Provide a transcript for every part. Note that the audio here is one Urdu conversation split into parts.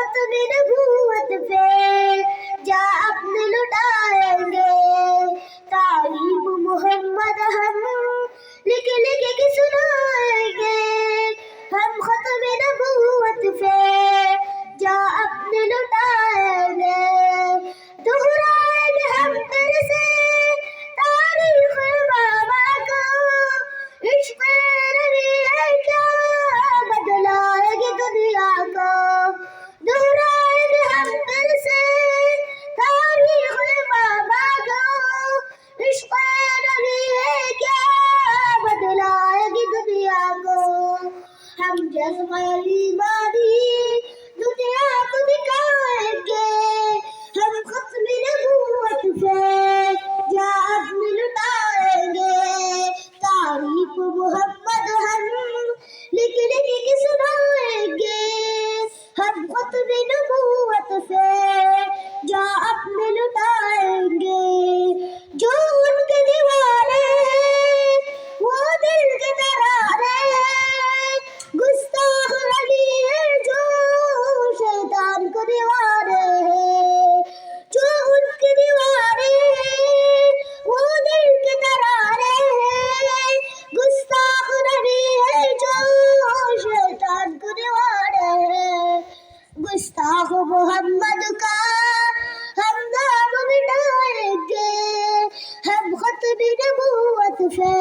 ختم نبوت پہ جا اپنے لٹائیں گے، تعریف محمد ہم لکھ لکھ کے سنائیں گے، ہم ختم نبوت پہ جا اپنے لٹائیں گے، دہرائیں گے ہم پھر سے تاریخ بابا کو، عشق نبی ہے کیا بدلائے گی دنیا کو، دہرائیں گے ہم پھر سے تاریخ بابا کو، عشق نبی ہے کیا بدلائے گی دنیا کو، ہم جذبہ ایمانی دنیا کو دکھائیں گے، ہم ختم نبوت پہ جا اپنے لٹائیں گے، تعریف محمد ہم لکھ لکھ کے سنائیں گے، ہم ختم نبوت پہ جا اپنے لٹائیں گے، جو ان کے دیوانے ہیں وہ دل کے ترانے ہیں، گستاخ علی ہے جو شیطان کو دیوانے ہیں، جو ان کے دیوانے ہیں وہ دل کے ترانے ہیں، گستاخ علی ہے جو شیطان کو دیوانے ہیں، گستاخ محمد کا ہم نام مٹائیں گے، ہم ختم نبوت پہ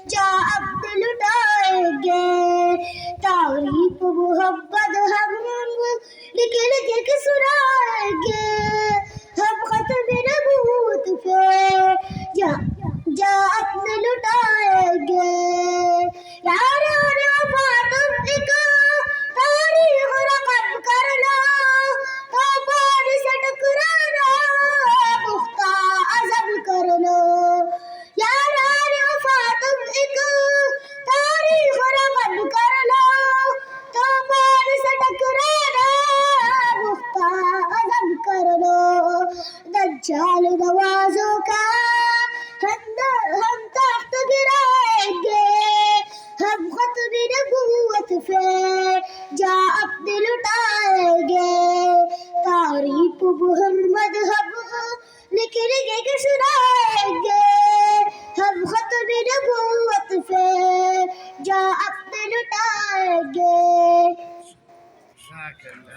جا اپنے لٹائیں گے، تعریف محمد ہم لکھ لکھ کے سنائیں گے، ہم ختم نبوت پہ جا اپنے لٹائیں گے، یاران وفا تم ایک تاریخ رقم کر لو، طوفان سے ٹکرانا پختہ عزم کر لو، یاران وفا تم ایک تاریخ رقم کر لو، طوفان سے ٹکرانا پختہ عزم کر لو، دجال